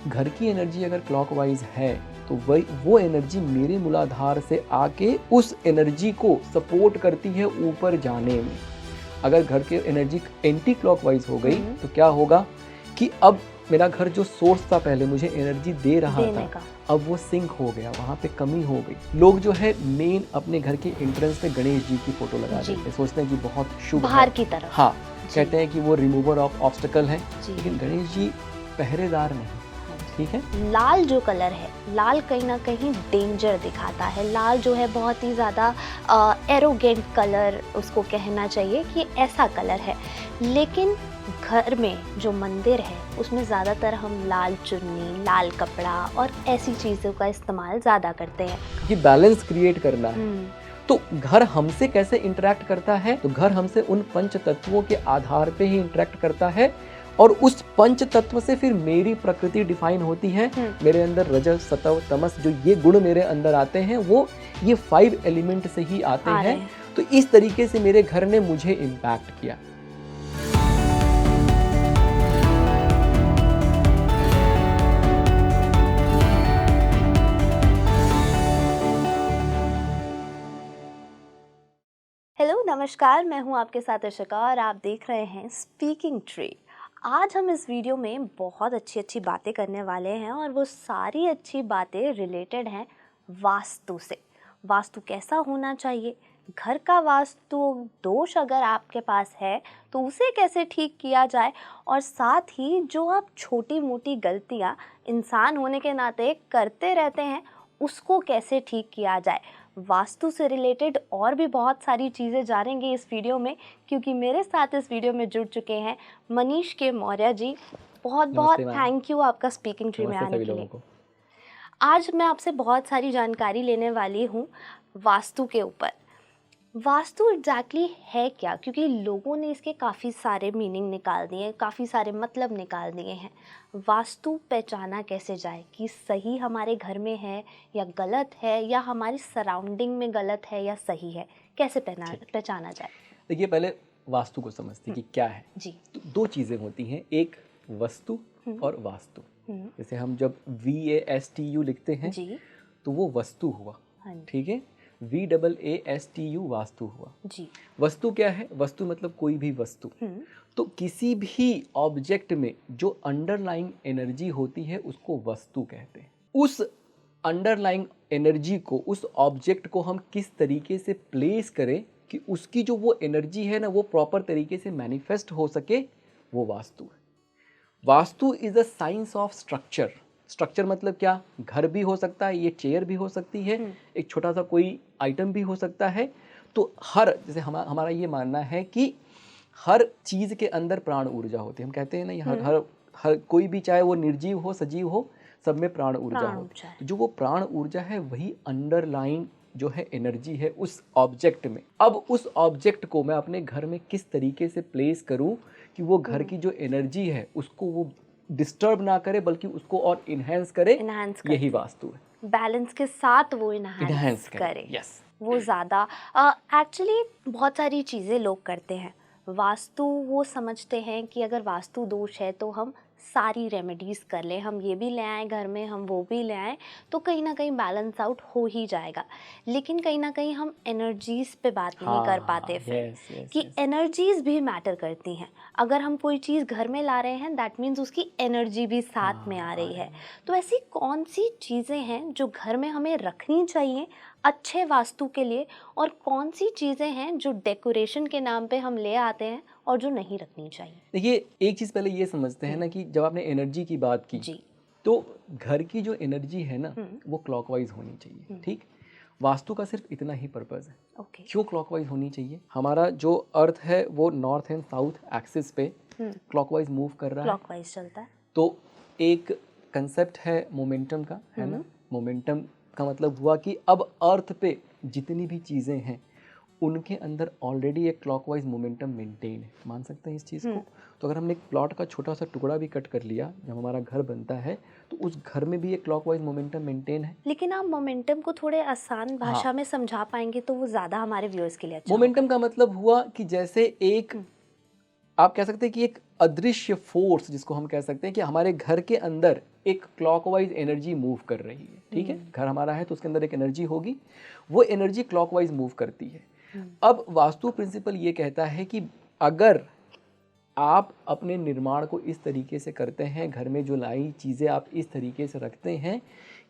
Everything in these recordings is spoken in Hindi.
घर की एनर्जी अगर क्लॉकवाइज है तो वही वो एनर्जी मेरे मूलाधार से आके उस एनर्जी को सपोर्ट करती है ऊपर जाने में। अगर घर की एनर्जी एंटी क्लॉकवाइज हो गई तो क्या होगा कि अब मेरा घर जो सोर्स था पहले मुझे एनर्जी दे रहा था, अब वो सिंक हो गया, वहाँ पे कमी हो गई। लोग जो है मेन अपने घर के एंट्रेंस पे गणेश जी की फोटो लगा देते हैं, सोचते हैं कि बहुत शुभ बाहर की तरफ। हाँ, कहते हैं कि वो रिमूवर ऑफ ऑब्स्टिकल है, लेकिन गणेश जी पहरेदार नहीं। ठीक है, लाल जो कलर है, लाल कहीं ना कहीं डेंजर दिखाता है। लाल जो है बहुत ही ज़्यादा एरोगेंट कलर उसको कहना चाहिए कि ऐसा कलर है। लेकिन घर में जो मंदिर है उसमें ज़्यादातर हम लाल चुन्नी, लाल कपड़ा और ऐसी चीज़ों का इस्तेमाल ज़्यादा करते हैं। ये बैलेंस क्रिएट करना है। तो घर हमसे कैसे इंटरेक्ट करता है? तो घर हमसे उन पंच तत्वों के आधार पे ही इंटरेक्ट करता है, और उस पंच तत्व से फिर मेरी प्रकृति डिफाइन होती है। मेरे अंदर रजस, सत्व, तमस जो ये गुण मेरे अंदर आते हैं वो ये 5 एलिमेंट से ही आते हैं। तो इस तरीके से मेरे घर ने मुझे इम्पैक्ट किया। हेलो नमस्कार, मैं हूं आपके साथ अर्शिका और आप देख रहे हैं स्पीकिंग ट्री। आज हम इस वीडियो में बहुत अच्छी बातें करने वाले हैं और वो सारी अच्छी बातें रिलेटेड हैं वास्तु से। वास्तु कैसा होना चाहिए, घर का वास्तु दोष अगर आपके पास है तो उसे कैसे ठीक किया जाए, और साथ ही जो आप छोटी मोटी गलतियां इंसान होने के नाते करते रहते हैं उसको कैसे ठीक किया जाए। वास्तु से रिलेटेड और भी बहुत सारी चीज़ें जानेंगे इस वीडियो में, क्योंकि मेरे साथ इस वीडियो में जुड़ चुके हैं मनीष के मौर्य जी। बहुत बहुत थैंक यू आपका स्पीकिंग ट्री में आने के लिए। आज मैं आपसे बहुत सारी जानकारी लेने वाली हूँ वास्तु के ऊपर। वास्तु एग्जैक्टली है क्या, क्योंकि लोगों ने इसके काफ़ी सारे मीनिंग निकाल दिए, काफ़ी सारे मतलब निकाल दिए हैं। वास्तु पहचाना कैसे जाए कि सही हमारे घर में है या गलत है, या हमारी सराउंडिंग में गलत है या सही है, कैसे पहचाना जाए? देखिए, पहले वास्तु को समझते कि क्या है जी। तो 2 चीज़ें होती हैं, एक वस्तु और वास्तु। जैसे हम जब VASTU लिखते हैं जी, तो वो वस्तु हुआ, ठीक है। VAASTU वास्तु हुआ जी। वस्तु क्या है? वस्तु मतलब कोई भी वस्तु। तो किसी भी ऑब्जेक्ट में जो अंडरलाइंग एनर्जी होती है उसको वस्तु कहते हैं। उस अंडरलाइंग एनर्जी को, उस ऑब्जेक्ट को हम किस तरीके से प्लेस करें कि उसकी जो वो एनर्जी है ना वो प्रॉपर तरीके से मैनिफेस्ट हो सके, वो वास्तु है। Vastu is a science of structure. Structure मतलब क्या? घर भी हो सकता है, ये चेयर भी हो सकती है, एक छोटा सा कोई आइटम भी हो सकता है। तो जैसे हमारा ये मानना है कि हर चीज के अंदर प्राण ऊर्जा होती है। हम कहते हैं ना, हर कोई भी, चाहे वो निर्जीव हो सजीव हो, सब में प्राण ऊर्जा होती है। तो जो वो प्राण ऊर्जा है वही अंडरलाइन जो है एनर्जी है उस ऑब्जेक्ट में। अब उस ऑब्जेक्ट को मैं अपने घर में किस तरीके से प्लेस करूं कि वो घर की जो एनर्जी है उसको वो डिस्टर्ब ना करे, बल्कि उसको और इनहेंस करे, यही वास्तु है। बैलेंस के साथ वो इनहेंस करे। यस। वो ज़्यादा एक्चुअली बहुत सारी चीज़ें लोग करते हैं। वास्तु वो समझते हैं कि अगर वास्तु दोष है तो हम सारी रेमेडीज़ कर लें, हम ये भी ले आएँ घर में, हम वो भी ले आएँ, तो कहीं ना कहीं बैलेंस आउट हो ही जाएगा। लेकिन कहीं ना कहीं हम एनर्जीज़ पे बात नहीं कर पाते फिर कि एनर्जीज़ भी मैटर करती हैं। अगर हम कोई चीज़ घर में ला रहे हैं दैट मीन्स उसकी एनर्जी भी साथ में आ रही है। तो ऐसी कौन सी चीज़ें हैं जो घर में हमें रखनी चाहिए अच्छे वास्तु के लिए, और कौन सी चीज़ें हैं जो डेकोरेशन के नाम पे हम ले आते हैं और जो नहीं रखनी चाहिए? देखिए, एक चीज़ पहले ये समझते हैं ना कि जब आपने एनर्जी की बात की जी, तो घर की जो एनर्जी है ना वो क्लॉकवाइज होनी चाहिए, ठीक। वास्तु का सिर्फ इतना ही पर्पज़ है। क्यों क्लॉकवाइज होनी चाहिए? हमारा जो अर्थ है वो नॉर्थ एंड साउथ एक्सिस पे क्लॉकवाइज मूव कर रहा है, क्लॉकवाइज चलता है। तो एक कंसेप्ट है मोमेंटम का, है ना। मोमेंटम का मतलब हुआ कि अब अर्थ पे जितनी भी चीज़ें हैं उनके अंदर ऑलरेडी एक क्लॉकवाइज मोमेंटम मेंटेन है। मान सकते हैं इस चीज़ को। तो अगर हमने एक प्लॉट का छोटा सा टुकड़ा भी कट कर लिया, जब हमारा घर बनता है तो उस घर में भी एक क्लॉकवाइज मोमेंटम मेंटेन है। लेकिन आप मोमेंटम को थोड़े आसान भाषा में समझा पाएंगे तो वो ज़्यादा हमारे व्यूअर्स के लिए अच्छा मोमेंटम का मतलब हुआ कि जैसे एक आप कह सकते हैं कि एक अदृश्य फोर्स, जिसको हम कह सकते हैं कि हमारे घर के अंदर एक क्लॉकवाइज एनर्जी मूव कर रही है, ठीक है। घर हमारा है तो उसके अंदर एक एनर्जी होगी, वो एनर्जी क्लॉकवाइज मूव करती है। अब वास्तु प्रिंसिपल ये कहता है कि अगर आप अपने निर्माण को इस तरीके से करते हैं, घर में जो लाई चीज़ें आप इस तरीके से रखते हैं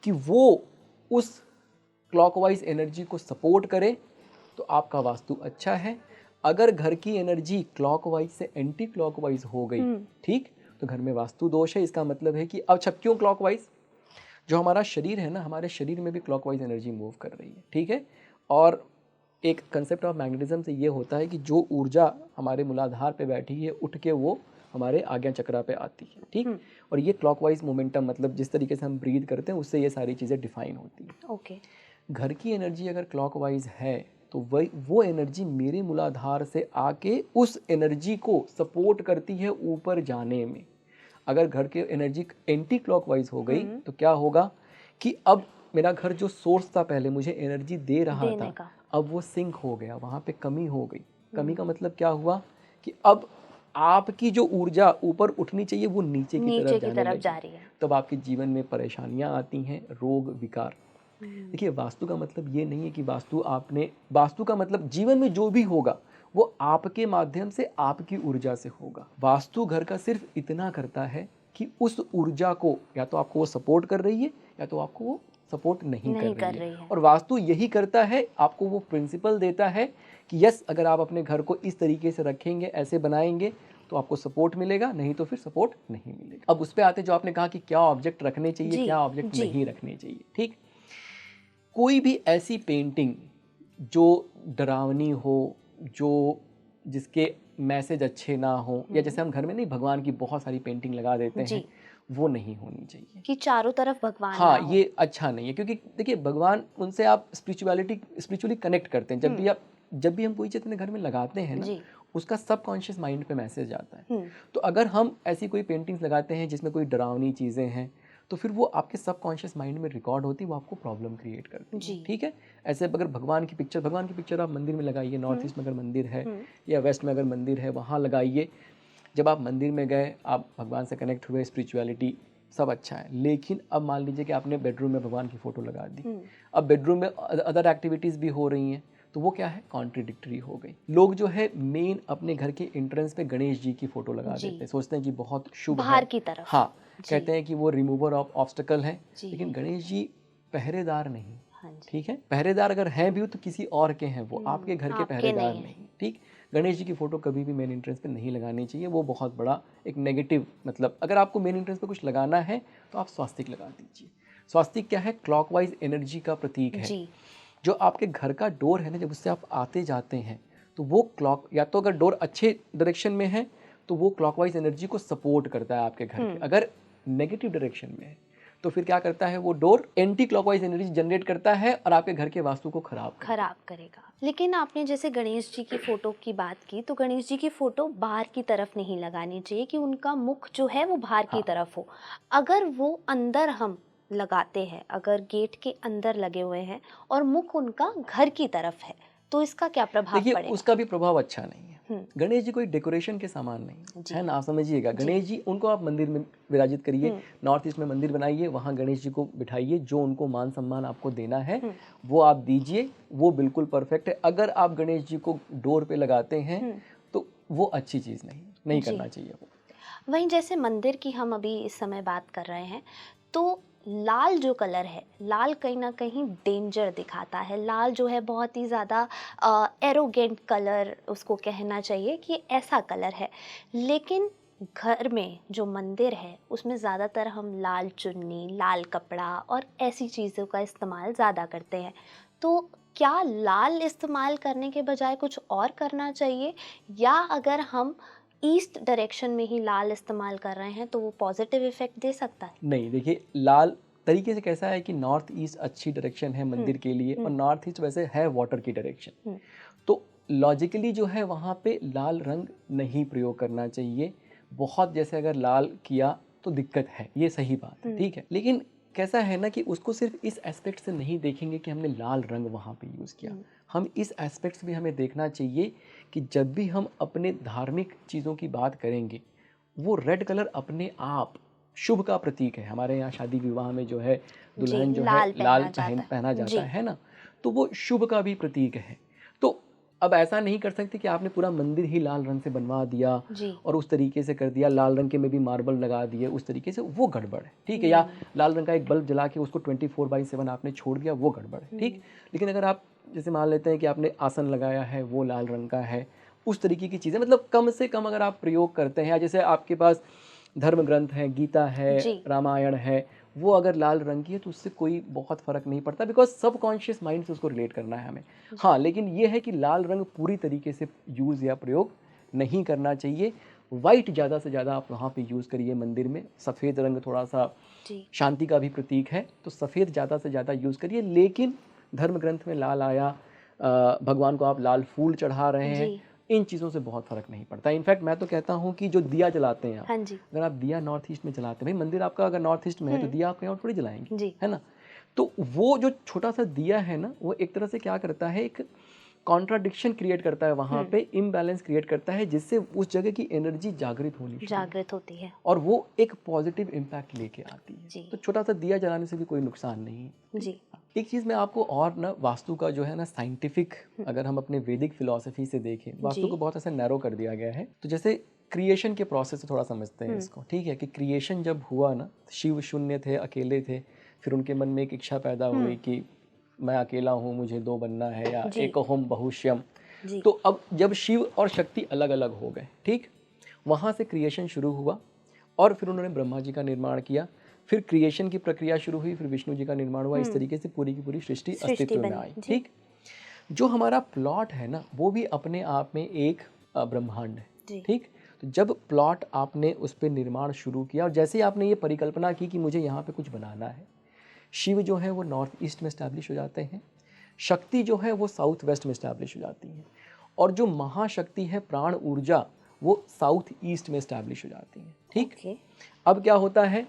कि वो उस क्लॉकवाइज एनर्जी को सपोर्ट करे, तो आपका वास्तु अच्छा है। अगर घर की एनर्जी क्लॉकवाइज से एंटी क्लॉकवाइज हो गई, ठीक, तो घर में वास्तु दोष है। इसका मतलब है कि अच्छा क्यों क्लॉकवाइज, जो हमारा शरीर है ना, हमारे शरीर में भी क्लॉकवाइज एनर्जी मूव कर रही है, ठीक है। और एक कंसेप्ट ऑफ मैग्नेटिज्म से ये होता है कि जो ऊर्जा हमारे मूलाधार पे बैठी है उठ के वो हमारे आज्ञा चक्रा पे आती है, ठीक। और ये क्लॉकवाइज मोमेंटम, मतलब जिस तरीके से हम ब्रीथ करते हैं उससे ये सारी चीज़ें डिफाइन होती हैं। ओके। घर की एनर्जी अगर क्लॉकवाइज है तो वही वो एनर्जी मेरे मूलाधार से आके उस एनर्जी को सपोर्ट करती है ऊपर जाने में। अगर घर की एनर्जी एंटी क्लॉकवाइज हो गई तो क्या होगा कि अब मेरा घर जो सोर्स था पहले मुझे एनर्जी दे रहा था, अब वो सिंक हो गया, वहाँ पे कमी हो गई। कमी का मतलब क्या हुआ कि अब आपकी जो ऊर्जा ऊपर उठनी चाहिए वो नीचे की तरफ जा रही है। तब आपके जीवन में परेशानियां आती हैं, रोग विकार। देखिए वास्तु का मतलब ये नहीं है कि वास्तु का मतलब जीवन में जो भी होगा वो आपके माध्यम से आपकी ऊर्जा से होगा। वास्तु घर का सिर्फ इतना करता है कि उस ऊर्जा को या तो आपको वो सपोर्ट कर रही है या तो आपको वो सपोर्ट नहीं कर रही है। और वास्तु यही करता है, आपको वो प्रिंसिपल देता है कि यस, अगर आप अपने घर को इस तरीके से रखेंगे, ऐसे बनाएंगे तो आपको सपोर्ट मिलेगा, नहीं तो फिर सपोर्ट नहीं मिलेगा। अब उस पे आते जो आपने कहा कि क्या ऑब्जेक्ट रखने चाहिए, क्या ऑब्जेक्ट नहीं रखने चाहिए, ठीक। कोई भी ऐसी पेंटिंग जो डरावनी हो, जो जिसके मैसेज अच्छे ना हो, या जैसे हम घर में नहीं भगवान की बहुत सारी पेंटिंग लगा देते हैं, वो नहीं होनी चाहिए कि चारों तरफ भगवान हाँ ना हो। ये अच्छा नहीं है, क्योंकि देखिए भगवान, उनसे आप स्पिरिचुअली कनेक्ट करते हैं। जब भी हम कोई चीज़ अपने घर में लगाते हैं ना, उसका सबकॉन्शियस माइंड पे मैसेज आता है। तो अगर हम ऐसी कोई पेंटिंग्स लगाते हैं जिसमें कोई डरावनी चीज़ें हैं, तो फिर वो आपके सबकॉन्शियस माइंड में रिकॉर्ड होती है, वो आपको प्रॉब्लम क्रिएट करती है, ठीक है। ऐसे अगर भगवान की पिक्चर आप मंदिर में लगाइए, नॉर्थ ईस्ट में अगर मंदिर है या वेस्ट में अगर मंदिर है वहाँ लगाइए। जब आप मंदिर में गए, आप भगवान से कनेक्ट हुए, स्पिरिचुअलिटी सब अच्छा है, लेकिन अब मान लीजिए कि आपने बेडरूम में भगवान की फ़ोटो लगा दी, अब बेडरूम में अदर एक्टिविटीज़ भी हो रही हैं, तो वो क्या है, कॉन्ट्रडिक्टरी हो गई। लोग जो है मेन अपने घर के एंट्रेंस पे गणेश जी की फ़ोटो लगा देते हैं, सोचते हैं कि बहुत शुभ है, बाहर की तरफ, हाँ, कहते हैं कि वो रिमूवर ऑफ ऑब्स्टेकल है। लेकिन गणेश जी पहरेदार नहीं, ठीक है। पहरेदार अगर हैं भी तो किसी और के हैं, वो आपके घर के पहरेदार नहीं, ठीक। गणेश जी की फोटो कभी भी मेन एंट्रेंस पे नहीं लगानी चाहिए, वो बहुत बड़ा एक नेगेटिव, मतलब अगर आपको मेन एंट्रेंस पे कुछ लगाना है तो आप स्वास्तिक लगा दीजिए। स्वास्तिक क्या है, क्लॉकवाइज एनर्जी का प्रतीक है। जो आपके घर का डोर है ना, जब उससे आप आते जाते हैं तो वो क्लॉक, या तो अगर डोर अच्छे डायरेक्शन में है तो वो क्लॉकवाइज एनर्जी को सपोर्ट करता है आपके घर के, अगर नेगेटिव डायरेक्शन में है तो फिर क्या करता है, वो door anti clockwise energy generate करता है और आपके घर के वास्तु को खराब करेगा। लेकिन आपने जैसे गणेश जी की फोटो की बात की, तो गणेश जी की फोटो बाहर की तरफ नहीं लगानी चाहिए कि उनका मुख जो है वो बाहर की तरफ हो। अगर वो अंदर हम लगाते हैं, अगर गेट के अंदर लगे हुए हैं और मुख उनका घर की तरफ है, तो इसका क्या प्रभाव पड़ेगा? देखिए उसका भी प्रभाव अच्छा नहीं है। गणेश जी कोई डेकोरेशन के सामान नहीं है ना, आप समझिएगा। गणेश जी, उनको आप मंदिर में विराजित करिए, नॉर्थ ईस्ट में मंदिर बनाइए, वहाँ गणेश जी को बिठाइए, जो उनको मान सम्मान आपको देना है वो आप दीजिए, वो बिल्कुल परफेक्ट है। अगर आप गणेश जी को डोर पे लगाते हैं तो वो अच्छी चीज़ नहीं करना चाहिए वो। वहीं जैसे मंदिर की हम अभी इस समय बात कर रहे हैं, तो लाल जो कलर है, लाल कहीं ना कहीं डेंजर दिखाता है। लाल जो है बहुत ही ज़्यादा एरोगेंट कलर उसको कहना चाहिए कि ऐसा कलर है। लेकिन घर में जो मंदिर है उसमें ज़्यादातर हम लाल चुन्नी, लाल कपड़ा और ऐसी चीज़ों का इस्तेमाल ज़्यादा करते हैं। तो क्या लाल इस्तेमाल करने के बजाय कुछ और करना चाहिए, या अगर हम ईस्ट डायरेक्शन में ही लाल इस्तेमाल कर रहे हैं तो वो पॉजिटिव इफेक्ट दे सकता है? नहीं, देखिए लाल तरीके से कैसा है कि नॉर्थ ईस्ट अच्छी डायरेक्शन है मंदिर के लिए, और नॉर्थ ईस्ट वैसे है वाटर की डायरेक्शन, तो लॉजिकली जो है वहाँ पे लाल रंग नहीं प्रयोग करना चाहिए। बहुत जैसे अगर लाल किया तो दिक्कत है, ये सही बात है, ठीक है। लेकिन कैसा है ना कि उसको सिर्फ इस एस्पेक्ट से नहीं देखेंगे कि हमने लाल रंग वहाँ पे यूज़ किया, हम इस एस्पेक्ट से भी हमें देखना चाहिए कि जब भी हम अपने धार्मिक चीज़ों की बात करेंगे, वो रेड कलर अपने आप शुभ का प्रतीक है। हमारे यहाँ शादी विवाह में जो है दुल्हन जो है लाल पहना जाता है ना, तो वो शुभ का भी प्रतीक है। तो अब ऐसा नहीं कर सकते कि आपने पूरा मंदिर ही लाल रंग से बनवा दिया और उस तरीके से कर दिया, लाल रंग के में भी मार्बल लगा दिए उस तरीके से, वो गड़बड़ है, ठीक है। या लाल रंग का एक बल्ब जला के उसको 24/7 आपने छोड़ दिया, वो गड़बड़ है, ठीक। लेकिन अगर आप जैसे मान लेते हैं कि आपने आसन लगाया है वो लाल रंग का है, उस तरीके की चीज़ें, मतलब कम से कम अगर आप प्रयोग करते हैं, या जैसे आपके पास धर्म ग्रंथ है, गीता है, रामायण है, वो अगर लाल रंग की है तो उससे कोई बहुत फर्क नहीं पड़ता, बिकॉज सबकॉन्शियस माइंड से उसको रिलेट करना है हमें। हाँ, लेकिन ये है कि लाल रंग पूरी तरीके से यूज़ या प्रयोग नहीं करना चाहिए। वाइट ज़्यादा से ज़्यादा आप वहाँ पे यूज़ करिए मंदिर में। सफ़ेद रंग थोड़ा सा शांति का भी प्रतीक है, तो सफ़ेद ज़्यादा से ज़्यादा यूज़ करिए। लेकिन धर्म ग्रंथ में लाल आया, भगवान को आप लाल फूल चढ़ा रहे हैं, इन चीज़ों से बहुत फ़र्क नहीं पड़ता। इनफैक्ट मैं तो कहता हूँ कि जो दिया जलाते हैं आप, अगर आप दिया नॉर्थ ईस्ट में जलाते हैं, भाई मंदिर आपका अगर नॉर्थ ईस्ट में है तो दिया आप कहीं और थोड़ी जलाएंगे, है ना। तो वो जो छोटा सा दिया है ना, वो एक तरह से क्या करता है, एक कॉन्ट्राडिक्शन क्रिएट करता है वहाँ पे, इम्बैलेंस क्रिएट करता है, जिससे उस जगह की एनर्जी जागृत होती है और वो एक पॉजिटिव इम्पैक्ट लेके आती है। तो छोटा सा दिया जलाने से भी कोई नुकसान नहीं है जी। एक चीज़ मैं आपको और ना, वास्तु का जो है ना साइंटिफिक, अगर हम अपने वैदिक फिलॉसफी से देखें, वास्तु को बहुत ऐसा नैरो कर दिया गया है। तो जैसे क्रिएशन के प्रोसेस से थोड़ा समझते हैं इसको, ठीक है, कि क्रिएशन जब हुआ ना, शिव शून्य थे, अकेले थे, फिर उनके मन में एक इच्छा पैदा हुई कि मैं अकेला हूँ, मुझे दो बनना है, या एक होम बहुश्यम। तो अब जब शिव और शक्ति अलग अलग हो गए, ठीक, वहाँ से क्रिएशन शुरू हुआ, और फिर उन्होंने ब्रह्मा जी का निर्माण किया, फिर क्रिएशन की प्रक्रिया शुरू हुई, फिर विष्णु जी का निर्माण हुआ, इस तरीके से पूरी की पूरी सृष्टि अस्तित्व में आई, ठीक। जो हमारा प्लॉट है ना, वो भी अपने आप में एक ब्रह्मांड है, ठीक। तो जब प्लॉट आपने उस पर निर्माण शुरू किया, और जैसे आपने ये परिकल्पना की कि मुझे यहाँ पे कुछ बनाना है, शिव जो है वो नॉर्थ ईस्ट में इस्टेब्लिश हो जाते हैं, शक्ति जो है वो साउथ वेस्ट में इस्टेब्लिश हो जाती है, और जो महाशक्ति है प्राण ऊर्जा, वो साउथ ईस्ट में इस्टेब्लिश हो जाती है, ठीक। अब क्या होता है,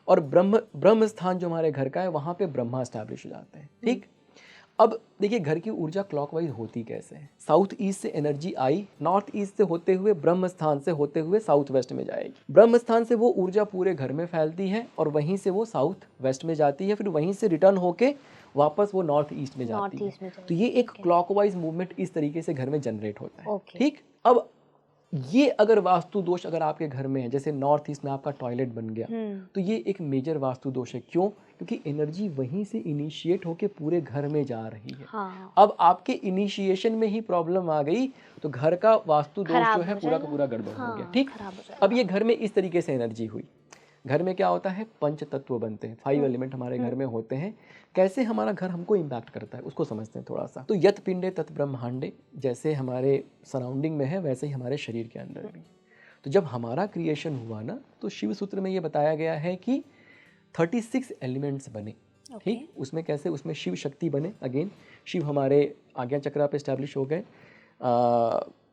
और ब्रह्म स्थान जो हमारे घर का है, वहाँ पे ब्रह्मा इस्टेब्लिश हो जाते हैं, ठीक। अब देखिए घर की ऊर्जा क्लॉकवाइज होती कैसे है, साउथ ईस्ट से एनर्जी आई, नॉर्थ ईस्ट से होते हुए ब्रह्म स्थान से होते हुए साउथ वेस्ट में जाएगी, ब्रह्म स्थान से वो ऊर्जा पूरे घर में फैलती है, और वहीं से वो साउथ वेस्ट में जाती है, फिर वहीं से रिटर्न होके वापस वो नॉर्थ ईस्ट में जाती है। तो ये एक क्लॉकवाइज मूवमेंट इस तरीके से घर में जनरेट होता है, ठीक। अब ये अगर वास्तु दोष अगर आपके घर में है, जैसे नॉर्थ ईस्ट में आपका टॉयलेट बन गया, तो ये एक मेजर वास्तु दोष है। क्यों? क्योंकि एनर्जी वहीं से इनिशिएट होके पूरे घर में जा रही है। हाँ। अब आपके इनिशिएशन में ही प्रॉब्लम आ गई, तो घर का वास्तु दोष जो है पूरा का पूरा गड़बड़ हो गया, ठीक। अब ये घर में इस तरीके से एनर्जी हुई, घर में क्या होता है, पंच तत्व बनते हैं, 5 एलिमेंट हमारे घर में होते हैं। कैसे हमारा घर हमको इम्पैक्ट करता है उसको समझते हैं थोड़ा सा। तो यत पिंडे तत् ब्रह्मांडे, जैसे हमारे सराउंडिंग में है वैसे ही हमारे शरीर के अंदर भी। तो जब हमारा क्रिएशन हुआ ना, तो शिव सूत्र में ये बताया गया है कि 36 एलिमेंट्स बने, ठीक। उसमें कैसे, उसमें शिव शक्ति बने, अगेन शिव हमारे आज्ञा चक्रा पे एस्टैब्लिश हो गए,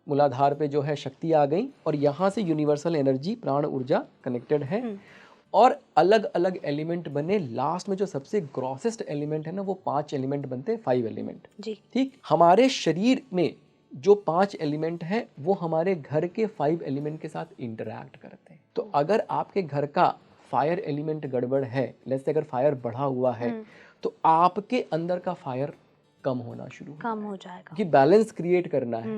मूलाधार पे जो है शक्ति आ गई, और यहाँ से यूनिवर्सल एनर्जी प्राण ऊर्जा कनेक्टेड है, और अलग अलग एलिमेंट बने। लास्ट में जो सबसे ग्रॉसेस्ट एलिमेंट है ना, वो 5 एलिमेंट बनते हैं, 5 एलिमेंट, ठीक। हमारे शरीर में जो 5 एलिमेंट हैं, वो हमारे घर के 5 एलिमेंट के साथ इंटरैक्ट करते हैं। तो अगर आपके घर का फायर एलिमेंट गड़बड़ है, जैसे अगर फायर बढ़ा हुआ है, तो आपके अंदर का फायर कम होना शुरू हो जाएगा, कि बैलेंस क्रिएट करना है।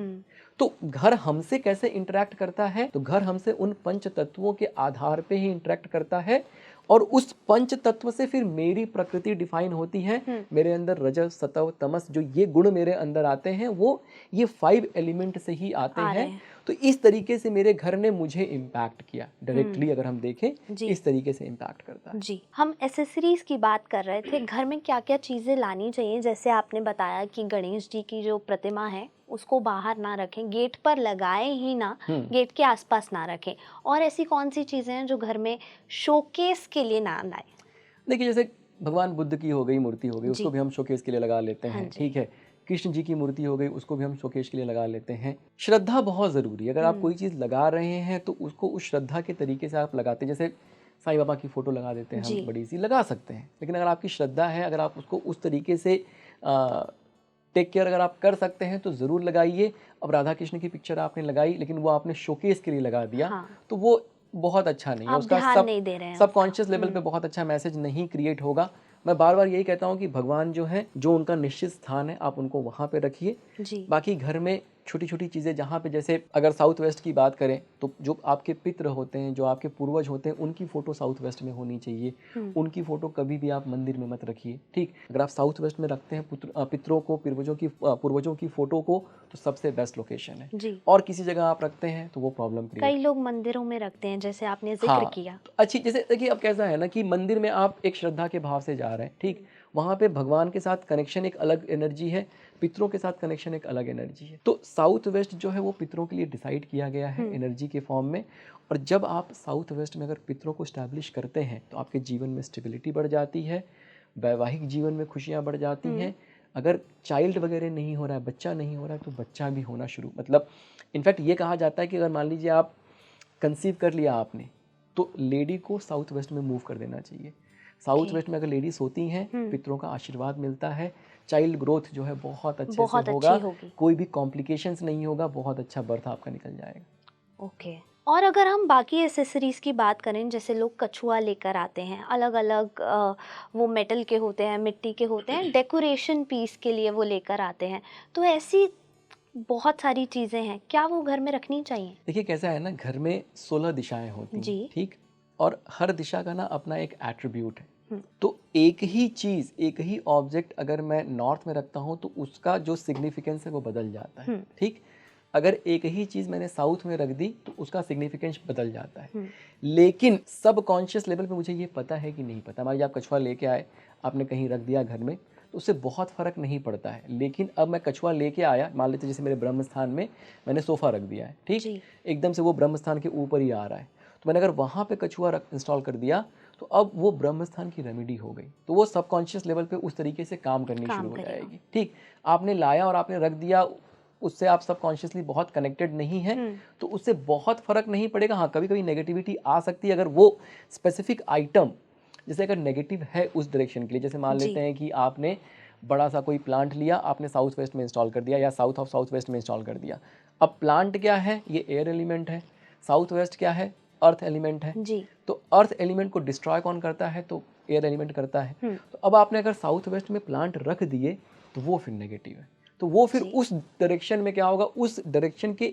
तो घर हमसे कैसे इंटरेक्ट करता है, तो घर हमसे उन पंच तत्वों के आधार पे ही इंटरेक्ट करता है, और उस पंच तत्व से फिर मेरी प्रकृति डिफाइन होती है। मेरे अंदर रजस सतव तमस जो ये गुण मेरे अंदर आते हैं, वो ये 5 एलिमेंट से ही आते हैं। तो इस तरीके से मेरे घर ने मुझे इम्पैक्ट किया डायरेक्टली, अगर हम देखें इस तरीके से इम्पैक्ट करता है जी। हम एसेसरीज की बात कर रहे थे, घर में क्या क्या चीज़ें लानी चाहिए, जैसे आपने बताया कि गणेश जी की जो प्रतिमा है उसको बाहर ना रखें, गेट पर लगाए ही ना, गेट के आसपास ना रखें, और ऐसी कौन सी चीज़ें हैं जो घर में शोकेस के लिए ना लाएं? देखिए जैसे भगवान बुद्ध की हो गई मूर्ति हो गई, उसको भी हम शोकेस के लिए लगा लेते हैं, ठीक है। कृष्ण जी की मूर्ति हो गई, उसको भी हम शोकेस के लिए लगा लेते हैं। श्रद्धा बहुत ज़रूरी है, अगर आप कोई चीज़ लगा रहे हैं तो उसको उस श्रद्धा के तरीके से आप लगाते हैं। जैसे साईं बाबा की फ़ोटो लगा देते हैं हम, बड़ी सी लगा सकते हैं, लेकिन अगर आपकी श्रद्धा है, अगर आप उसको उस तरीके से टेक केयर अगर आप कर सकते हैं तो ज़रूर लगाइए। अब राधा कृष्ण की पिक्चर आपने लगाई, लेकिन वो आपने शोकेस के लिए लगा दिया, तो वो बहुत अच्छा नहीं है, आप उसका ध्यान नहीं दे रहे हैं, सबकॉन्शियस लेवल पे बहुत अच्छा मैसेज नहीं क्रिएट होगा। मैं बार बार यही कहता हूँ कि भगवान जो है, जो उनका निश्चित स्थान है, आप उनको वहाँ पे रखिए। बाकी घर में छोटी छोटी चीज़ें जहाँ पे, जैसे अगर साउथ वेस्ट की बात करें तो जो आपके पितृ होते हैं, जो आपके पूर्वज होते हैं, उनकी फ़ोटो साउथ वेस्ट में होनी चाहिए। उनकी फ़ोटो कभी भी आप मंदिर में मत रखिए, ठीक। अगर आप साउथ वेस्ट में रखते हैं पितरों को, पूर्वजों की फ़ोटो को, तो सबसे बेस्ट लोकेशन है। और किसी जगह आप रखते हैं तो वो प्रॉब्लम क्रिएट। कई लोग मंदिरों में रखते हैं, जैसे आपने जिक्र किया। तो अच्छी, जैसे देखिए अब कैसा है ना कि मंदिर में आप एक श्रद्धा के भाव से जा रहे हैं, ठीक। वहाँ पे भगवान के साथ कनेक्शन एक अलग एनर्जी है, पितरों के साथ कनेक्शन एक अलग एनर्जी है। तो साउथ वेस्ट जो है वो पितरों के लिए डिसाइड किया गया है एनर्जी के फॉर्म में। और जब आप साउथ वेस्ट में अगर पितरों को स्टैब्लिश करते हैं तो आपके जीवन में स्टेबिलिटी बढ़ जाती है, वैवाहिक जीवन में खुशियाँ बढ़ जाती हैं। अगर चाइल्ड वगैरह नहीं हो रहा है, बच्चा नहीं हो रहा है, तो बच्चा भी होना शुरू, मतलब इनफैक्ट ये कहा जाता है कि अगर मान लीजिए आप कंसीव कर लिया आपने, तो लेडी को साउथ वेस्ट में मूव कर देना चाहिए। साउथ वेस्ट में अगर लेडीज होती हैं, पितरों का आशीर्वाद मिलता है, चाइल्ड ग्रोथ जो है बहुत अच्छे से होगा, कोई भी कॉम्प्लिकेशंस नहीं होगा, बहुत अच्छा बर्थ आपका निकल जाएगा। ओके। और अगर हम बाकी एसेसरीज की बात करें, जैसे लोग कछुआ लेकर आते हैं, अलग अलग वो मेटल के होते हैं, मिट्टी के होते हैं, डेकोरेशन पीस के लिए वो लेकर आते हैं, तो ऐसी बहुत सारी चीज़ें हैं, क्या वो घर में रखनी चाहिए? देखिए कैसा है ना, घर में 16 दिशाएं होती हैं, ठीक। और हर दिशा का ना अपना एक एट्रीब्यूट है। तो एक ही चीज़, एक ही ऑब्जेक्ट अगर मैं नॉर्थ में रखता हूँ तो उसका जो सिग्निफिकेंस है वो बदल जाता है, ठीक। अगर एक ही चीज़ मैंने साउथ में रख दी तो उसका सिग्निफिकेंस बदल जाता है। लेकिन सब कॉन्शियस लेवल पे मुझे ये पता है कि नहीं पता। मान लीजिए आप कछुआ लेके आए, आपने कहीं रख दिया घर में, तो उससे बहुत फ़र्क नहीं पड़ता है। लेकिन अब मैं कछुआ लेके आया, मान लेते जैसे मेरे ब्रह्म स्थान में मैंने सोफ़ा रख दिया है, ठीक, एकदम से वो ब्रह्म स्थान के ऊपर ही आ रहा है, तो मैंने अगर वहाँ पे कछुआ इंस्टॉल कर दिया तो अब वो ब्रह्म स्थान की रेमेडी हो गई, तो वो सबकॉन्शियस लेवल पे उस तरीके से काम करनी शुरू हो जाएगी, ठीक। आपने लाया और आपने रख दिया, उससे आप सबकॉन्शियसली बहुत कनेक्टेड नहीं है, तो उससे बहुत फ़र्क नहीं पड़ेगा। हाँ, कभी कभी नेगेटिविटी आ सकती है अगर वो स्पेसिफिक आइटम, जैसे अगर नेगेटिव है उस डायरेक्शन के लिए, जैसे मान लेते हैं कि आपने बड़ा सा कोई प्लांट लिया, आपने साउथ वेस्ट में इंस्टॉल कर दिया या साउथ ऑफ साउथ वेस्ट में इंस्टॉल कर दिया। अब प्लांट क्या है, ये एयर एलिमेंट है, साउथ वेस्ट क्या है, अर्थ एलिमेंट है जी। तो अर्थ एलिमेंट को डिस्ट्रॉय कौन करता है, तो एयर एलिमेंट करता है। तो अब आपने अगर साउथ वेस्ट में प्लांट रख दिए तो वो फिर नेगेटिव है, तो वो फिर उस डायरेक्शन में क्या होगा, उस डायरेक्शन के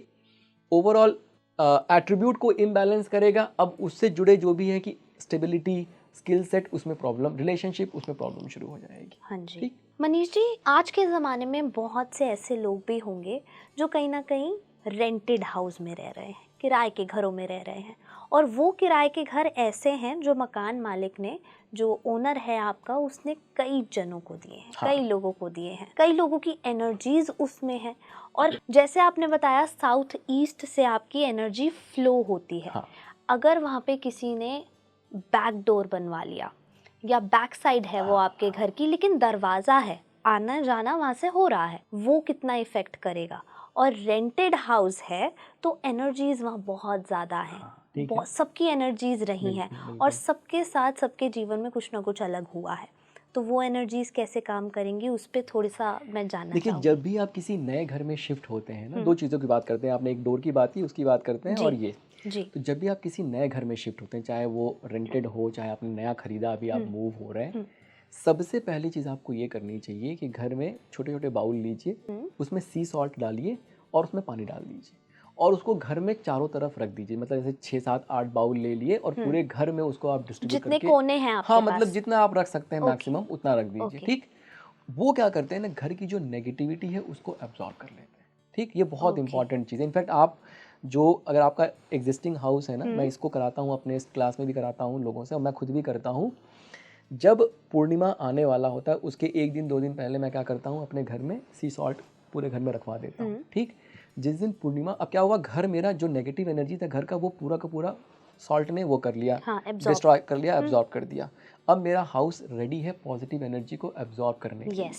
ओवरऑल एट्रीब्यूट को इम्बैलेंस करेगा। अब उससे जुड़े जो भी है कि स्टेबिलिटी, स्किल सेट, उसमें प्रॉब्लम, रिलेशनशिप, उसमें प्रॉब्लम शुरू हो जाएगी। हाँ जी। मनीष जी, आज के ज़माने में बहुत से ऐसे लोग भी होंगे जो कहीं ना कहीं रेंटेड हाउस में रह रहे हैं, किराए के घरों में रह रहे हैं, और वो किराए के घर ऐसे हैं जो मकान मालिक ने, जो ओनर है आपका, उसने कई जनों को दिए हैं। हाँ। कई लोगों को दिए हैं, कई लोगों की एनर्जीज उसमें है, और जैसे आपने बताया साउथ ईस्ट से आपकी एनर्जी फ्लो होती है। हाँ। अगर वहाँ पे किसी ने बैक डोर बनवा लिया या बैक साइड है वो आपके घर की, लेकिन दरवाज़ा है, आना जाना वहाँ से हो रहा है, वो कितना इफ़ेक्ट करेगा? और रेंटेड हाउस है तो एनर्जीज़ वहाँ बहुत ज़्यादा हैं, बहुत सबकी एनर्जीज़ रही हैं, और सबके साथ सबके जीवन में कुछ ना कुछ अलग हुआ है, तो वो एनर्जीज़ कैसे काम करेंगी, उस पर थोड़ी सा मैं जानना चाहूँगी। देखिए, जब भी आप किसी नए घर में शिफ्ट होते हैं ना, दो चीज़ों की बात करते हैं, आपने एक डोर की बात की, उसकी बात करते हैं, और ये जी। तो जब भी आप किसी नए घर में शिफ्ट होते हैं, चाहे वो रेंटेड हो, चाहे आपने नया खरीदा, अभी आप मूव हो रहे हैं, सबसे पहली चीज़ आपको ये करनी चाहिए कि घर में छोटे छोटे बाउल लीजिए, उसमें सी सॉल्ट डालिए और उसमें पानी डाल दीजिए, और उसको घर में चारों तरफ रख दीजिए। मतलब जैसे 6, 7, 8 बाउल ले लिए और पूरे घर में उसको आप डिस्ट्रीब्यूट करके, जितने कोने हैं आपके हाँ, मतलब जितना आप रख सकते हैं मैक्सिमम उतना रख दीजिए, ठीक। वो क्या करते हैं ना, घर की जो नेगेटिविटी है उसको एब्जॉर्ब कर लेते हैं, ठीक। ये बहुत इंपॉर्टेंट चीज़ है। इनफैक्ट आप जो, अगर आपका एग्जिस्टिंग हाउस है ना, मैं इसको कराता हूँ अपने इस क्लास में भी कराता हूँ लोगों से, और मैं खुद भी करता हूँ। जब पूर्णिमा आने वाला होता है उसके 1 दिन 2 दिन पहले मैं क्या करता हूँ, अपने घर में सी सॉल्ट पूरे घर में रखवा देता हूँ, ठीक। जिस दिन पूर्णिमा, अब क्या हुआ, घर मेरा जो नेगेटिव एनर्जी था घर का, वो पूरा का पूरा सॉल्ट ने वो कर लिया, डिस्ट्रॉय कर लिया, एब्जॉर्ब कर दिया। अब मेरा हाउस रेडी है पॉजिटिव एनर्जी को एब्जॉर्ब करने के लिए।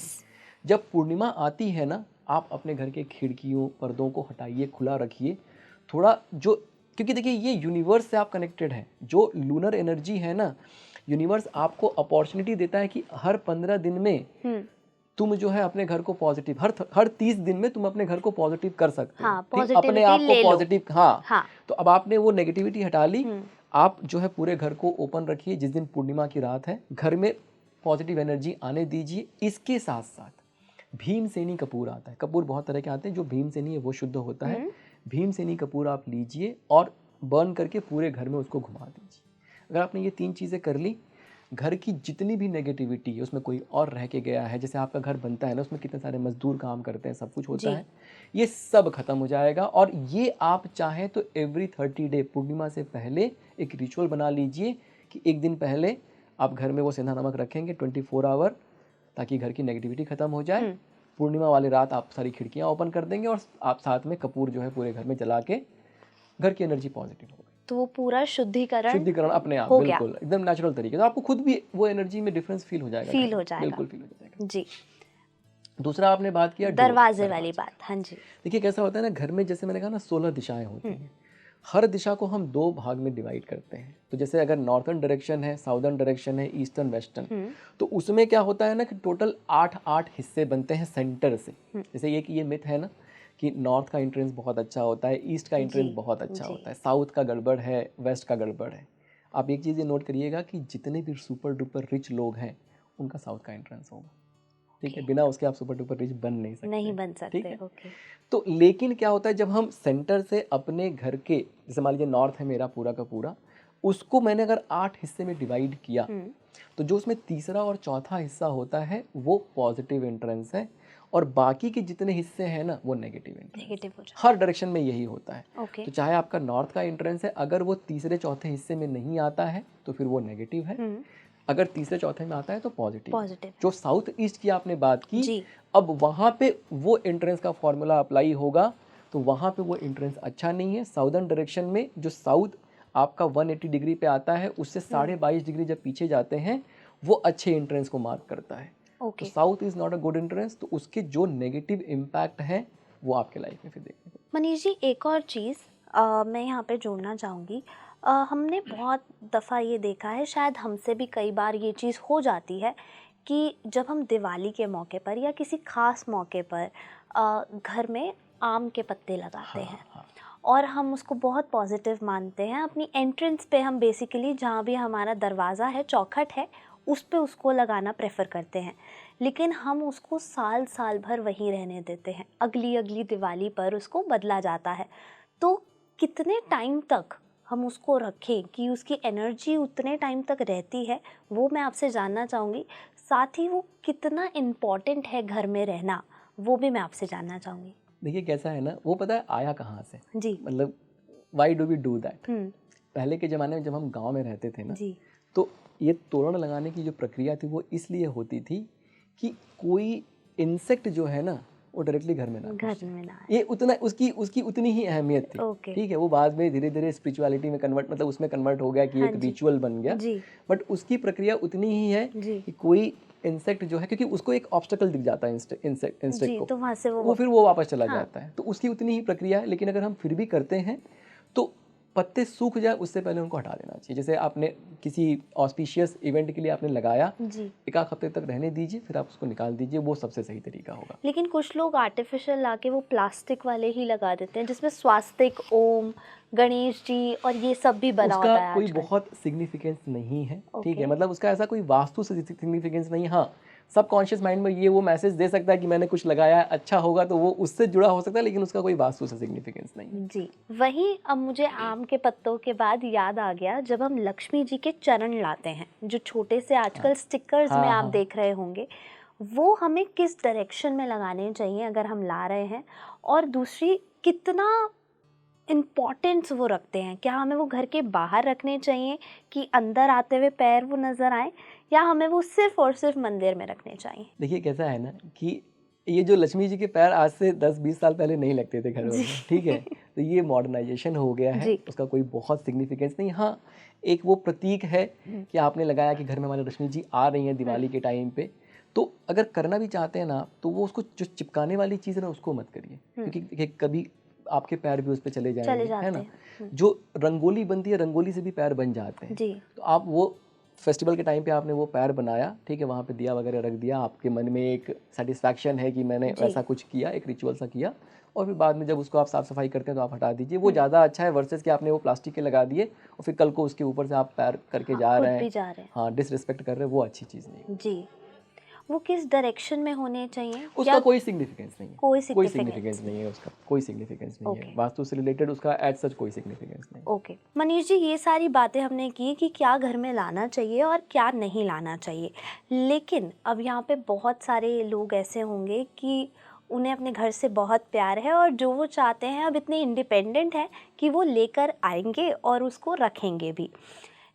जब पूर्णिमा आती है ना, आप अपने घर के खिड़कियों, पर्दों को हटाइए, खुला रखिए थोड़ा, जो, क्योंकि देखिए ये यूनिवर्स से आप कनेक्टेड हैं। जो लूनर एनर्जी है ना, यूनिवर्स आपको अपॉर्चुनिटी देता है कि हर 15 दिन में तुम जो है अपने घर को पॉजिटिव हर 30 दिन में तुम अपने घर को पॉजिटिव कर सकते हो। हाँ, अपने आप को पॉजिटिव। हाँ, हाँ। तो अब आपने वो नेगेटिविटी हटा ली, आप जो है पूरे घर को ओपन रखिए। जिस दिन पूर्णिमा की रात है, घर में पॉजिटिव एनर्जी आने दीजिए। इसके साथ साथ भीमसेनी कपूर आता है। कपूर बहुत तरह के आते हैं, जो भीमसेनी है वो शुद्ध होता है। भीमसेनी कपूर आप लीजिए और बर्न करके पूरे घर में उसको घुमा दीजिए। अगर आपने ये 3 चीज़ें कर ली, घर की जितनी भी नेगेटिविटी है, उसमें कोई और रह के गया है, जैसे आपका घर बनता है ना, उसमें कितने सारे मजदूर काम करते हैं, सब कुछ होता है, ये सब खत्म हो जाएगा। और ये आप चाहें तो एवरी 30 डे पूर्णिमा से पहले एक रिचुअल बना लीजिए कि एक दिन पहले आप घर में वो सेंधा नमक रखेंगे 24 आवर, ताकि घर की नेगेटिविटी खत्म हो जाए। पूर्णिमा वाली रात आप सारी खिड़कियाँ ओपन कर देंगे और आप साथ में कपूर जो है पूरे घर में जला के घर की एनर्जी पॉजिटिव हो गई। तो वो पूरा शुद्धिकरण अपने आप बिल्कुल एकदम नेचुरल तरीके से आपको खुद भी वो एनर्जी में डिफरेंस फील हो जाएगा। बिल्कुल फील हो जाएगा जी। दूसरा आपने बात किया दरवाजे वाली बात। हाँ जी। देखिए कैसा होता है ना, घर में जैसे मैंने कहा ना 16 दिशाएं होती हैं। हर दिशा को हम 2 भाग में डिवाइड करते हैं। तो जैसे अगर नॉर्थर्न डायरेक्शन है, साउदर्न डायरेक्शन है, ईस्टर्न वेस्टर्न, तो उसमें क्या होता है ना कि टोटल 8 हिस्से बनते हैं सेंटर से। जैसे ये मिथ है ना कि नॉर्थ का एंट्रेंस बहुत अच्छा होता है, ईस्ट का एंट्रेंस बहुत अच्छा होता है, साउथ का गड़बड़ है, वेस्ट का गड़बड़ है। आप एक चीज़ ये नोट करिएगा कि जितने भी सुपर डुपर रिच लोग हैं उनका साउथ का एंट्रेंस होगा। ठीक है, बिना उसके आप सुपर डुपर रिच बन नहीं सकते। ठीक है। तो लेकिन क्या होता है, जब हम सेंटर से अपने घर के, जैसे मान लीजिए नॉर्थ है मेरा पूरा का पूरा, उसको मैंने अगर 8 हिस्से में डिवाइड किया, तो जो उसमें तीसरा और चौथा हिस्सा होता है वो पॉजिटिव एंट्रेंस है, और बाकी के जितने हिस्से हैं ना वो नेगेटिव एंट्रेंस। हर डायरेक्शन में यही होता है। तो चाहे आपका नॉर्थ का एंट्रेंस है, अगर वो तीसरे चौथे हिस्से में नहीं आता है तो फिर वो नेगेटिव है, अगर तीसरे चौथे में आता है तो पॉजिटिव। जो साउथ ईस्ट की आपने बात की, अब वहां पे वो एंट्रेंस का फॉर्मूला अप्लाई होगा, तो वहां पे वो एंट्रेंस अच्छा नहीं है। साउदर्न डायरेक्शन में जो साउथ आपका 180 डिग्री पे आता है, उससे 22.5 डिग्री जब पीछे जाते हैं, वो अच्छे एंट्रेंस को मार्क करता है। तो south is not a good entrance, तो उसके जो नेगेटिव इम्पैक्ट है वो आपके लाइफ में फिर देखने को। मनीष जी, एक और चीज़ मैं यहाँ पे जोड़ना चाहूँगी। हमने बहुत दफ़ा ये देखा है, शायद हमसे भी कई बार ये चीज़ हो जाती है कि जब हम दिवाली के मौके पर या किसी ख़ास मौके पर घर में आम के पत्ते लगाते हैं, और हम उसको बहुत पॉजिटिव मानते हैं। अपनी एंट्रेंस पे हम बेसिकली जहाँ भी हमारा दरवाज़ा है, चौखट है, उस पे उसको लगाना प्रेफर करते हैं, लेकिन हम उसको साल भर वहीं रहने देते हैं। अगली दिवाली पर उसको बदला जाता है। तो कितने टाइम तक हम उसको रखें कि उसकी एनर्जी उतने टाइम तक रहती है, वो मैं आपसे जानना चाहूँगी। साथ ही वो कितना इम्पॉर्टेंट है घर में रहना, वो भी मैं आपसे जानना चाहूँगी। देखिए कैसा है ना, वो पता है आया कहाँ से जी, मतलब why do we do that. पहले के ज़माने में जब हम गांव में रहते थे ना जी, तो ये तोरण लगाने की जो प्रक्रिया थी वो इसलिए होती थी कि कोई इंसेक्ट जो है ना वो डायरेक्टली घर में ना ये उतना उसकी उतनी ही अहमियत थी। ठीक है, वो बाद में धीरे धीरे स्पिरिचुअलिटी में कन्वर्ट, मतलब उसमें कन्वर्ट हो गया कि एक रिचुअल बन गया, बट उसकी प्रक्रिया उतनी ही है कि कोई इंसेक्ट जो है, क्योंकि उसको एक ऑब्स्टेकल दिख जाता है इंसेक्ट को, तो वहाँ से वो फिर वो वापस चला जाता है, तो उसकी उतनी ही प्रक्रिया है। लेकिन अगर हम फिर भी करते हैं तो पत्ते सूख जाए उससे पहले उनको हटा देना चाहिए। जैसे आपने किसी ऑस्पिशियस इवेंट के लिए आपने लगाया, एक आध हफ्ते तक रहने दीजिए, फिर आप उसको निकाल दीजिए, वो सबसे सही तरीका होगा। लेकिन कुछ लोग आर्टिफिशियल लाके वो प्लास्टिक वाले ही लगा देते हैं जिसमें स्वास्तिक, ओम, गणेश जी और ये सब भी बना होता है। उसका कोई बहुत सिग्निफिकेंस नहीं है। ठीक है, मतलब उसका ऐसा कोई वास्तु से सिग्निफिकेंस नहीं। हाँ, सबकॉन्शियस माइंड में ये वो मैसेज दे सकता है कि मैंने कुछ लगाया अच्छा होगा, तो वो उससे जुड़ा हो सकता है, लेकिन उसका कोई वास्तु से सिग्निफिकेंस नहीं जी। वहीं अब मुझे आम के पत्तों के बाद याद आ गया, जब हम लक्ष्मी जी के चरण लाते हैं, जो छोटे से आजकल स्टिकर्स में आप देख रहे होंगे, वो हमें किस डायरेक्शन में लगाने चाहिए अगर हम ला रहे हैं, और दूसरी कितना इम्पॉर्टेंस वो रखते हैं? क्या हमें वो घर के बाहर रखने चाहिए कि अंदर आते हुए पैर वो नज़र आए, या हमें वो सिर्फ और सिर्फ मंदिर में रखने चाहिए? देखिए कैसा है ना कि ये जो लक्ष्मी जी के पैर आज से 10-20 साल पहले नहीं लगते थे घरों में, ठीक है, तो ये मॉडर्नाइजेशन हो गया है, उसका कोई बहुत सिग्निफिकेंस नहीं। हाँ, एक वो प्रतीक है कि आपने लगाया कि घर में हमारी लक्ष्मी जी आ रही हैं दिवाली के टाइम पे, तो अगर करना भी चाहते हैं ना, तो वो उसको जो चिपकाने वाली चीज़ है ना उसको मत करिए, क्योंकि कभी आपके पैर भी उस पर चले जाएंगे, है ना। जो रंगोली बनती है, रंगोली से भी पैर बन जाते हैं, तो आप वो फेस्टिवल के टाइम पे आपने वो पैर बनाया, ठीक है, वहाँ पे दिया वगैरह रख दिया, आपके मन में एक सेटिस्फैक्शन है कि मैंने वैसा कुछ किया, एक रिचुअल सा किया, और फिर बाद में जब उसको आप साफ़ सफाई करते हैं तो आप हटा दीजिए। वो ज़्यादा अच्छा है वर्सेस कि आपने वो प्लास्टिक के लगा दिए और फिर कल को उसके ऊपर से आप पैर करके जा रहे हैं, हाँ, डिसरिस्पेक्ट कर रहे हैं, वो अच्छी चीज़ नहीं जी। वो किस डायरेक्शन में होने चाहिए? उसका कोई सिग्निफिकेंस नहीं है, कोई सिग्निफिकेंस नहीं है, उसका कोई सिग्निफिकेंस नहीं है, वास्तु से रिलेटेड उसका एज सच कोई सिग्निफिकेंस नहीं। ओके मनीष जी, ये सारी बातें हमने की कि क्या घर में लाना चाहिए और क्या नहीं लाना चाहिए, लेकिन अब यहाँ पे बहुत सारे लोग ऐसे होंगे कि उन्हें अपने घर से बहुत प्यार है और जो वो चाहते हैं अब इतने इंडिपेंडेंट हैं कि वो लेकर आएंगे और उसको रखेंगे भी,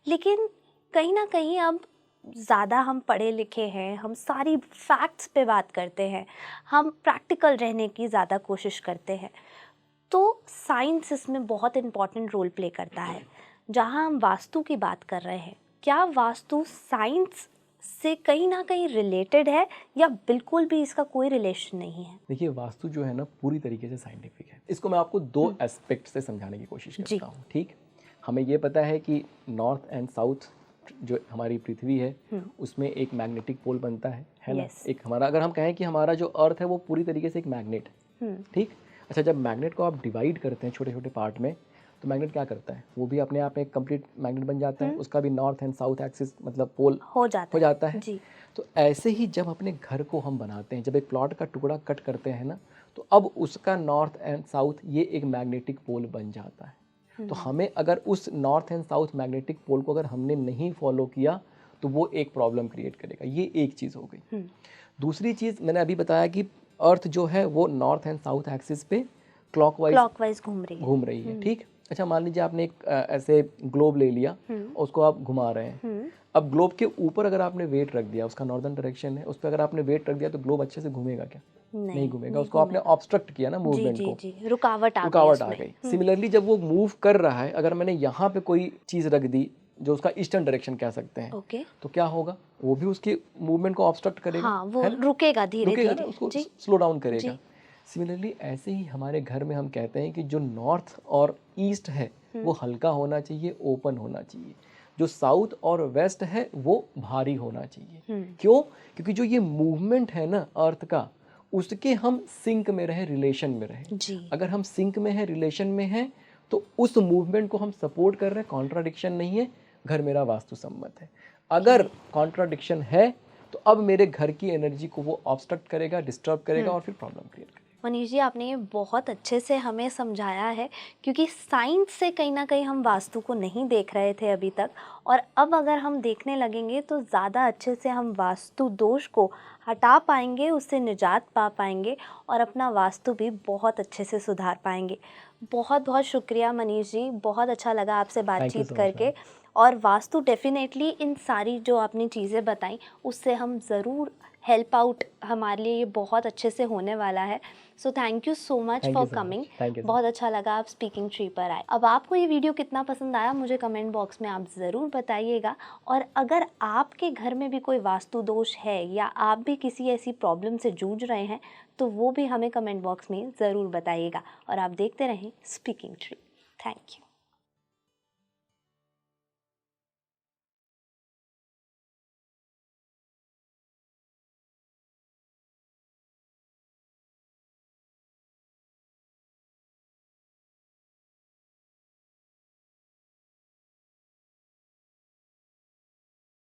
लेकिन कहीं ना कहीं अब ज़्यादा हम पढ़े लिखे हैं, हम सारी फैक्ट्स पे बात करते हैं, हम प्रैक्टिकल रहने की ज़्यादा कोशिश करते हैं, तो साइंस इसमें बहुत इम्पॉर्टेंट रोल प्ले करता है। जहाँ हम वास्तु की बात कर रहे हैं, क्या वास्तु साइंस से कहीं ना कहीं रिलेटेड है या बिल्कुल भी इसका कोई रिलेशन नहीं है? देखिए, वास्तु जो है ना पूरी तरीके से साइंटिफिक है। इसको मैं आपको दो एस्पेक्ट से समझाने की कोशिश करता हूँ, ठीक। हमें ये पता है कि नॉर्थ एंड साउथ जो हमारी पृथ्वी है उसमें एक मैग्नेटिक पोल बनता है ना। एक हमारा, अगर हम कहें कि हमारा जो अर्थ है वो पूरी तरीके से एक मैग्नेट है, ठीक। अच्छा, जब मैग्नेट को आप डिवाइड करते हैं छोटे छोटे पार्ट में, तो मैग्नेट क्या करता है, वो भी अपने आप में एक कंप्लीट मैग्नेट बन जाता है, उसका भी नॉर्थ एंड साउथ एक्सिस मतलब पोल हो जाता है जी। तो ऐसे ही जब अपने घर को हम बनाते हैं, जब एक प्लॉट का टुकड़ा कट करते हैं ना, तो अब उसका नॉर्थ एंड साउथ ये एक मैग्नेटिक पोल बन जाता है। तो हमें अगर उस north and south magnetic pole को अगर हमने नहीं फॉलो किया तो वो एक प्रॉब्लम क्रिएट करेगा। ये एक चीज़ हो गई। दूसरी चीज़ मैंने अभी बताया कि अर्थ जो है वो नॉर्थ एंड साउथ एक्सिस पे क्लॉकवाइज घूम रही है, ठीक। अच्छा, मान लीजिए आपने एक ऐसे ग्लोब ले लिया और उसको आप घुमा रहे हैं। अब ग्लोब के ऊपर अगर आपने वेट रख दिया, उसका नॉर्दर्न डायरेक्शन है, उस पर अगर आपने वेट रख दिया तो ग्लोब अच्छे से घूमेगा क्या? नहीं घूमेगा। उसको आपने ऑब्स्ट्रक्ट किया ना मूवमेंट को, रुकावट आ गई। सिमिलरली जब वो मूव कर रहा है, अगर मैंने यहाँ पे कोई चीज़ रख दी जो उसका ईस्टर्न डायरेक्शन कह सकते हैं, तो क्या होगा, वो भी उसके मूवमेंट को ऑब्स्ट्रक्ट करेगा, हाँ, वो रुकेगा धीरे-धीरे, उसको स्लो डाउन करेगा। सिमिलरली ऐसे ही हमारे घर में हम कहते हैं कि जो नॉर्थ और ईस्ट है वो हल्का होना चाहिए, ओपन होना चाहिए। जो साउथ और वेस्ट है वो भारी होना चाहिए। क्यों? क्योंकि जो ये मूवमेंट है ना अर्थ का, उसके हम सिंक में रहे, रिलेशन में रहे। अगर हम सिंक में है, रिलेशन में है, तो उस मूवमेंट को हम सपोर्ट कर रहे हैं, कॉन्ट्राडिक्शन नहीं है, घर मेरा वास्तु सम्मत है। अगर कॉन्ट्राडिक्शन है तो अब मेरे घर की एनर्जी को वो ऑब्स्ट्रक्ट करेगा, डिस्टर्ब करेगा और फिर प्रॉब्लम क्रिएट करेगा। मनीष जी, आपने ये बहुत अच्छे से हमें समझाया है, क्योंकि साइंस से कहीं ना कहीं हम वास्तु को नहीं देख रहे थे अभी तक, और अब अगर हम देखने लगेंगे तो ज़्यादा अच्छे से हम वास्तु दोष को हटा पाएंगे, उससे निजात पा पाएंगे और अपना वास्तु भी बहुत अच्छे से सुधार पाएंगे। बहुत बहुत शुक्रिया मनीष जी, बहुत अच्छा लगा आपसे बातचीत करके। और वास्तु डेफिनेटली इन सारी जो आपने चीज़ें बताई उससे हम ज़रूर हेल्प आउट, हमारे लिए ये बहुत अच्छे से होने वाला है। So thank you so much for coming. बहुत अच्छा लगा आप स्पीकिंग ट्री पर आए। अब आपको ये वीडियो कितना पसंद आया मुझे कमेंट बॉक्स में आप ज़रूर बताइएगा, और अगर आपके घर में भी कोई वास्तु दोष है या आप भी किसी ऐसी प्रॉब्लम से जूझ रहे हैं तो वो भी हमें कमेंट बॉक्स में ज़रूर बताइएगा। और आप देखते रहें स्पीकिंग ट्री। Thank you.